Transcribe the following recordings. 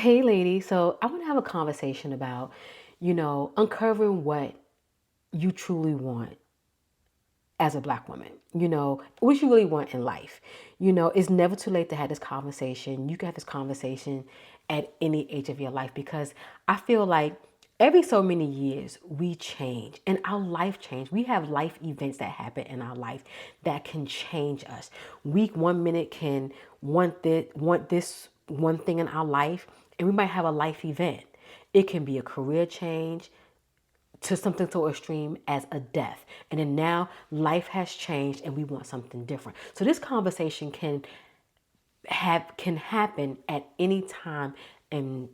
Hey, lady. So I want to have a conversation about, uncovering what you truly want as a black woman. What you really want in life. It's never too late to have this conversation. You can have this conversation at any age of your life because I feel like every so many years we change and our life change. We have life events that happen in our life that can change us. We 1 minute can want this one thing in our life, and we might have a life event. It can be a career change to something so extreme as a death. And then now life has changed and we want something different. So this conversation can happen at any time in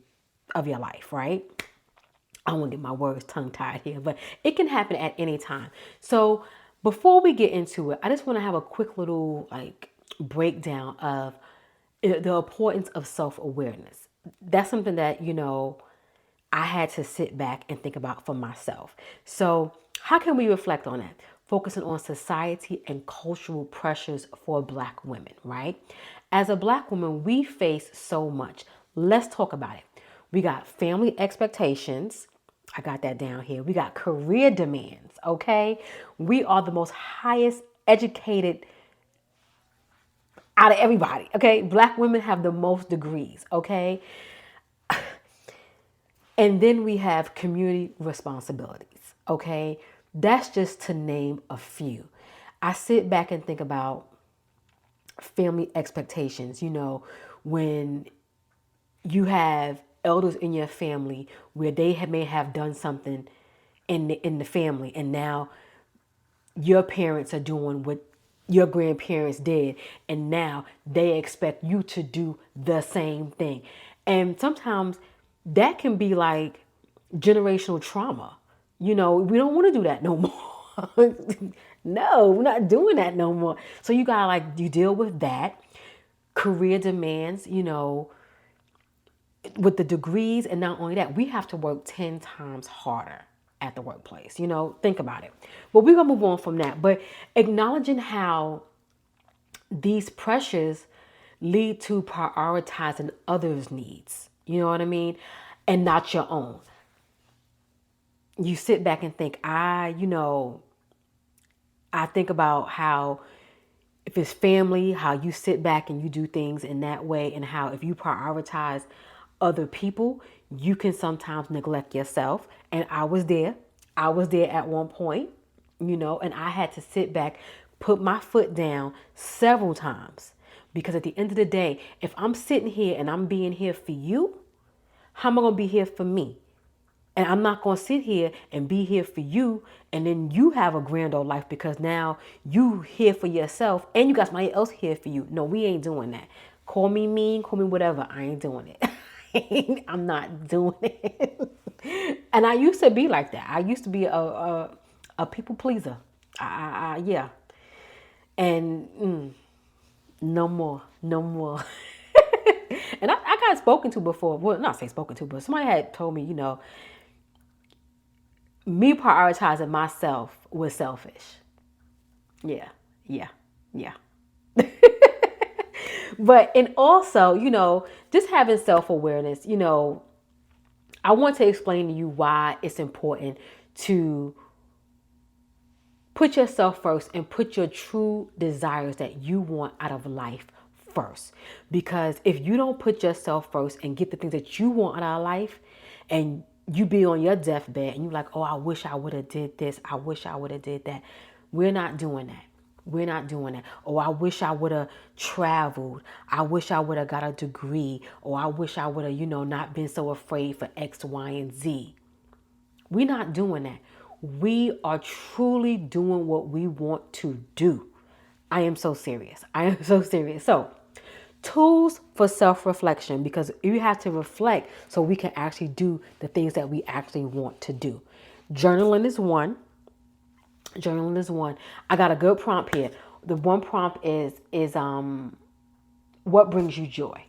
of your life, right? I don't want to get my words tongue tied here, but it can happen at any time. So before we get into it, I just want to have a quick little breakdown of the importance of self-awareness. That's something that, I had to sit back and think about for myself. So, how can we reflect on that? Focusing on society and cultural pressures for black women, right? As a black woman, we face so much. Let's talk about it. We got family expectations. I got that down here. We got career demands, okay? We are the most highest educated out of everybody, okay? Black women have the most degrees, okay? And then we have community responsibilities, okay? That's just to name a few. I sit back and think about family expectations, when you have elders in your family where may have done something in the family, and now your parents are doing what your grandparents did, and now they expect you to do the same thing. And sometimes that can be like generational trauma. We don't want to do that no more. No, we're not doing that no more. So you gotta you deal with that. Career demands, with the degrees, and not only that, we have to work 10 times harder at the workplace. Think about it. But we're gonna move on from that. But acknowledging how these pressures lead to prioritizing others' needs, you know what I mean? And not your own. You sit back and think, I think about how if it's family, how you sit back and you do things in that way, and how if you prioritize other people, you can sometimes neglect yourself. And I was there. I was there at one point, and I had to sit back, put my foot down several times. Because at the end of the day, if I'm sitting here and I'm being here for you, how am I going to be here for me? And I'm not going to sit here and be here for you and then you have a grand old life because now you here for yourself and you got somebody else here for you. No, we ain't doing that. Call me mean, call me whatever. I ain't doing it. I'm not doing it. And I used to be like that. I used to be a people pleaser. Yeah. And no more. No more. And I got spoken to before. Well, not say spoken to, but somebody had told me, me prioritizing myself was selfish. Yeah, yeah, yeah. But, and also, just having self awareness, I want to explain to you why it's important to put yourself first and put your true desires that you want out of life first. Because if you don't put yourself first and get the things that you want out of life, and you be on your deathbed and you're like, oh, I wish I would have did this. I wish I would have did that. We're not doing that. We're not doing that. Oh, I wish I would have traveled. I wish I would have got a degree. Or I wish I would have, not been so afraid for X, Y, and Z. We're not doing that. We are truly doing what we want to do. I am so serious. I am so serious. So, tools for self-reflection, because you have to reflect so we can actually do the things that we actually want to do. Journaling is one. Journaling is one. I got a good prompt here. The one prompt is what brings you joy?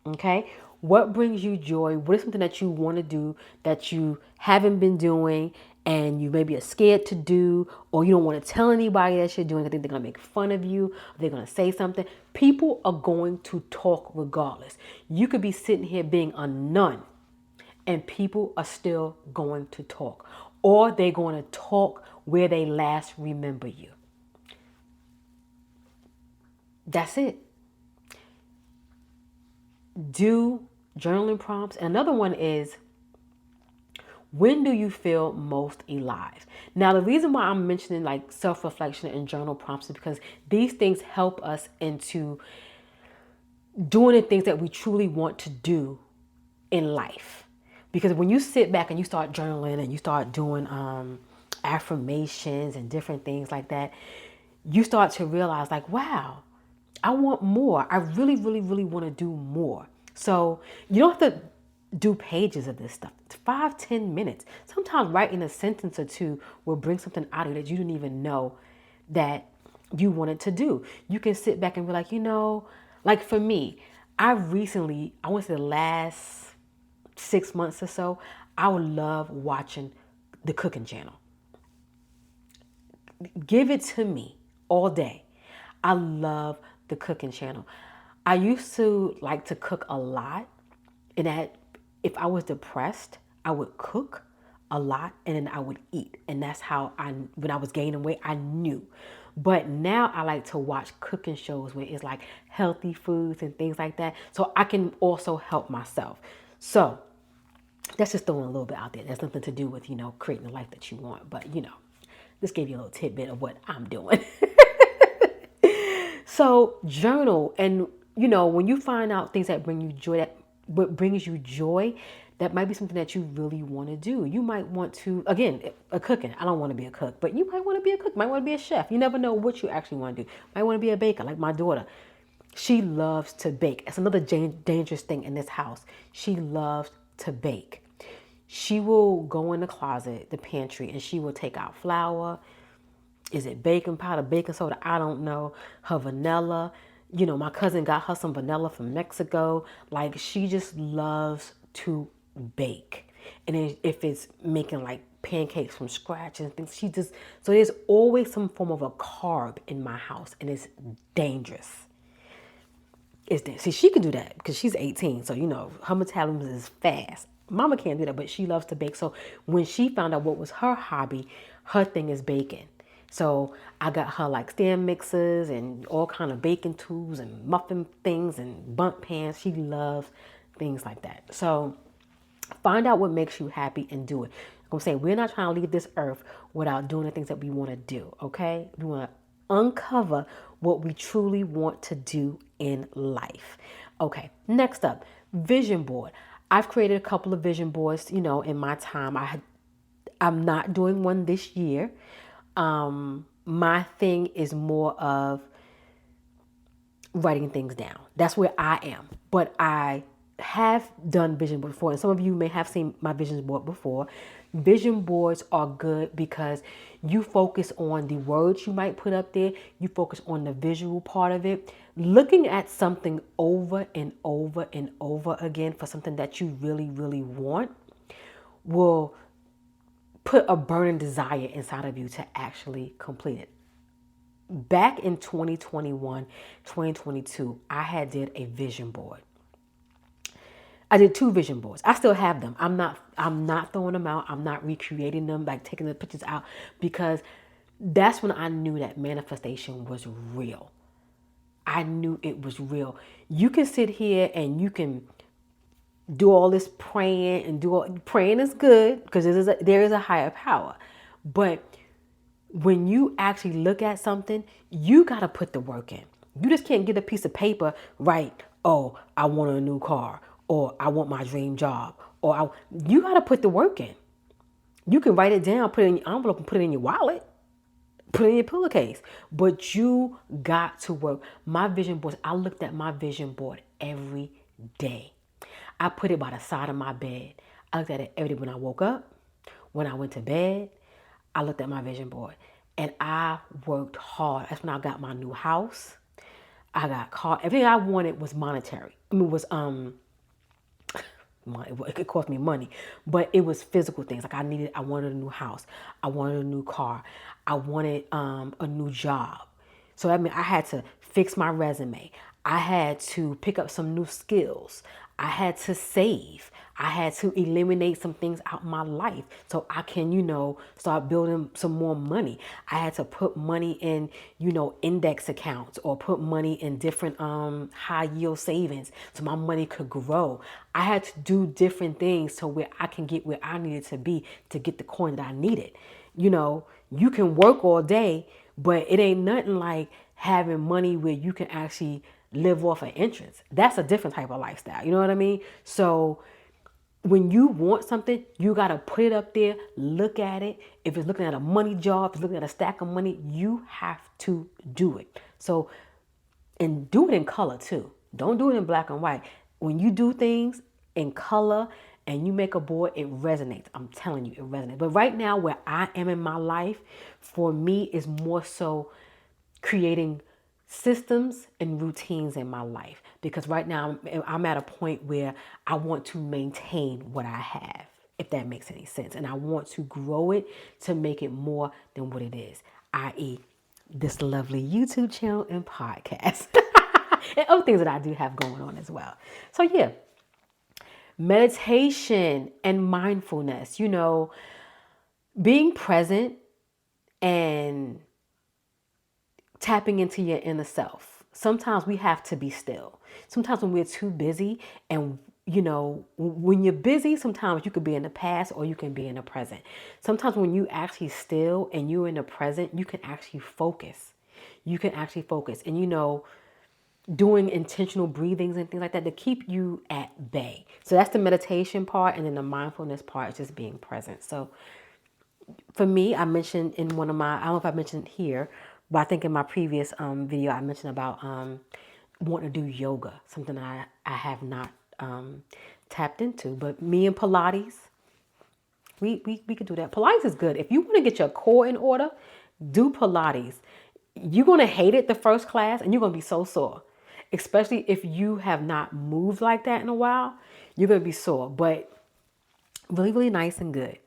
Okay? What brings you joy? What is something that you want to do that you haven't been doing and you maybe are scared to do, or you don't want to tell anybody that you're doing because they're going to make fun of you, or they're going to say something, people are going to talk regardless. You could be sitting here being a nun and people are still going to talk, or they're going to talk where they last remember you. That's it. Do journaling prompts. And another one is, when do you feel most alive? Now, the reason why I'm mentioning like self-reflection and journal prompts is because these things help us into doing the things that we truly want to do in life. Because when you sit back and you start journaling and you start doing affirmations and different things like that, you start to realize like, wow, I want more. I really, really, really want to do more. So you don't have to do pages of this stuff. It's 5-10 minutes. Sometimes writing a sentence or two will bring something out of you that you didn't even know that you wanted to do. You can sit back and be like, like for me, I want to say the last 6 months or so, I would love watching the cooking channel. Give it to me all day. I love the cooking channel. I used to like to cook a lot, and that if I was depressed, I would cook a lot and then I would eat. And that's how when I was gaining weight, I knew. But now I like to watch cooking shows where it's like healthy foods and things like that. So I can also help myself. So that's just throwing a little bit out there. That's nothing to do with, creating the life that you want. But, this gave you a little tidbit of what I'm doing. So journal, and when you find out things that bring you joy, that what brings you joy, that might be something that you really want to do. You might want to, again, a cooking. I don't want to be a cook, but you might want to be a cook. Might want to be a chef. You never know what you actually want to do. Might want to be a baker, like my daughter. She loves to bake. It's another dangerous thing in this house. She loves to bake. She will go in the closet, the pantry, and she will take out flour. Is it baking powder, baking soda? I don't know. Her vanilla. My cousin got her some vanilla from Mexico. Like, she just loves to bake. And if it's making like pancakes from scratch and things, so there's always some form of a carb in my house, and it's dangerous. See, she can do that because she's 18. So, her metabolism is fast. Mama can't do that, but she loves to bake. So when she found out what was her hobby, her thing is baking. So I got her like stand mixers and all kind of baking tools and muffin things and bundt pans. She loves things like that. So find out what makes you happy and do it. I'm saying we're not trying to leave this earth without doing the things that we want to do, okay? We want to uncover what we truly want to do in life. Okay, next up, vision board. I've created a couple of vision boards, in my time. I'm not doing one this year. My thing is more of writing things down. That's where I am. But I have done vision board before, and some of you may have seen my vision board before. Vision boards are good because you focus on the words you might put up there. You focus on the visual part of it. Looking at something over and over and over again for something that you really, really want will put a burning desire inside of you to actually complete it. Back in 2021, 2022, I had did a vision board. I did 2 vision boards. I still have them. I'm not throwing them out. I'm not recreating them, like taking the pictures out, because that's when I knew that manifestation was real. I knew it was real. You can sit here and you can do all this praying and praying is good because there is a higher power. But when you actually look at something, you got to put the work in. You just can't get a piece of paper, write, oh, I want a new car, or I want my dream job, you got to put the work in. You can write it down, put it in your envelope, and put it in your wallet, put it in your pillowcase, but you got to work. My vision boards, I looked at my vision board every day. I put it by the side of my bed. I looked at it every day when I woke up, when I went to bed. I looked at my vision board and I worked hard. That's when I got my new house. I got caught. Everything I wanted was monetary. Was money. It could cost me money, but it was physical things. Like I wanted a new house. I wanted a new car. I wanted a new job. So I mean, I had to fix my resume. I had to pick up some new skills. I had to save. I had to eliminate some things out my life so I can, start building some more money. I had to put money in, index accounts or put money in different high yield savings so my money could grow. I had to do different things to where I can get where I needed to be to get the coin that I needed. You can work all day, but it ain't nothing like having money where you can actually live off of interest. That's a different type of lifestyle. You know what I mean? So when you want something, you got to put it up there, look at it. If it's looking at a money job, if it's looking at a stack of money, you have to do it. So, and do it in color too. Don't do it in black and white. When you do things in color and you make a board, it resonates. I'm telling you, it resonates. But right now, where I am in my life, for me, is more so creating systems and routines in my life, because right now I'm at a point where I want to maintain what I have, if that makes any sense, and I want to grow it to make it more than what it is, i.e. this lovely YouTube channel and podcast and other things that I do have going on as well. So yeah, meditation and mindfulness, being present and tapping into your inner self. Sometimes we have to be still. Sometimes when we're too busy, and when you're busy, sometimes you could be in the past or you can be in the present. Sometimes when you actually still and you're in the present, you can actually focus. You can actually focus. And doing intentional breathings and things like that to keep you at bay. So that's the meditation part, and then the mindfulness part is just being present. So for me, I mentioned in one of my, I don't know if I mentioned here, but I think in my previous video, I mentioned about wanting to do yoga, something I have not tapped into. But me and Pilates, we could do that. Pilates is good. If you want to get your core in order, do Pilates. You're going to hate it the first class and you're going to be so sore. Especially if you have not moved like that in a while, you're going to be sore. But really, really nice and good.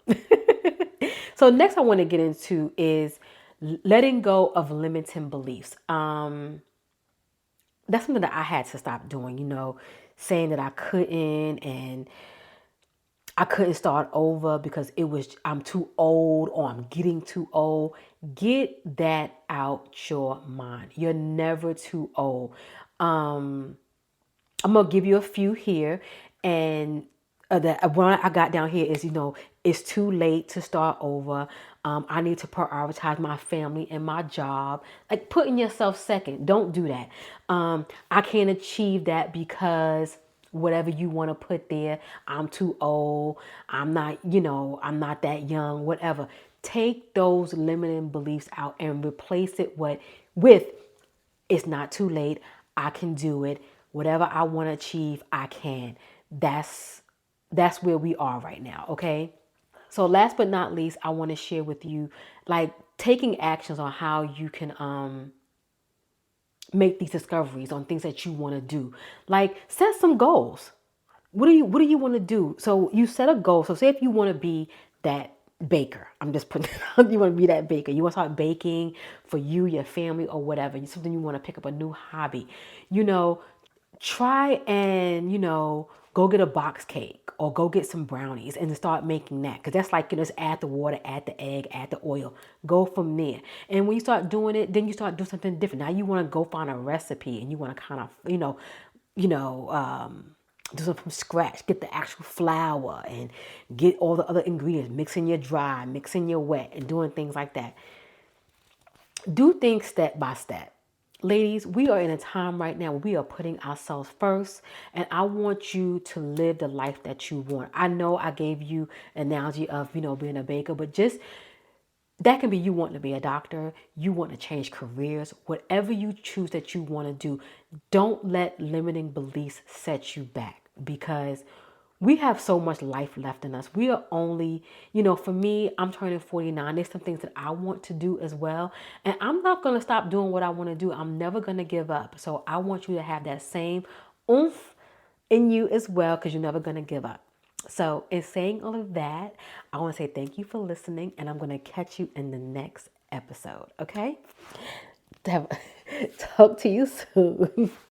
So next I want to get into is letting go of limiting beliefs. That's something that I had to stop doing, saying that I couldn't, and I couldn't start over because I'm too old or I'm getting too old. Get that out your mind. You're never too old. I'm gonna give you a few here, and the one I got down here is, it's too late to start over. I need to prioritize my family and my job. Like putting yourself second. Don't do that. I can't achieve that because whatever you want to put there, I'm too old. I'm not, I'm not that young. Whatever. Take those limiting beliefs out and replace it with it's not too late. I can do it. Whatever I want to achieve, I can. That's where we are right now, okay? So last but not least, I want to share with you like taking actions on how you can make these discoveries on things that you want to do. Like set some goals. What do you want to do? So you set a goal. So say if you want to be that baker, I'm just putting you want to be that baker. You want to start baking for you, your family, or whatever. Something you want to pick up a new hobby. Try and go get a box cake or go get some brownies and start making that, because that's like, just add the water, add the egg, add the oil, go from there. And when you start doing it, then you start doing something different. Now you want to go find a recipe and you want to kind of do something from scratch. Get the actual flour and get all the other ingredients, mixing your dry, mixing your wet, and doing things like that. Do things step by step. Ladies, we are in a time right now where we are putting ourselves first, and I want you to live the life that you want. I know I gave you an analogy of, being a baker, but just that can be you wanting to be a doctor, you want to change careers, whatever you choose that you want to do. Don't let limiting beliefs set you back, because we have so much life left in us. We are only, for me, I'm turning 49. There's some things that I want to do as well. And I'm not going to stop doing what I want to do. I'm never going to give up. So I want you to have that same oomph in you as well, because you're never going to give up. So, in saying all of that, I want to say thank you for listening, and I'm going to catch you in the next episode. Okay? Talk to you soon.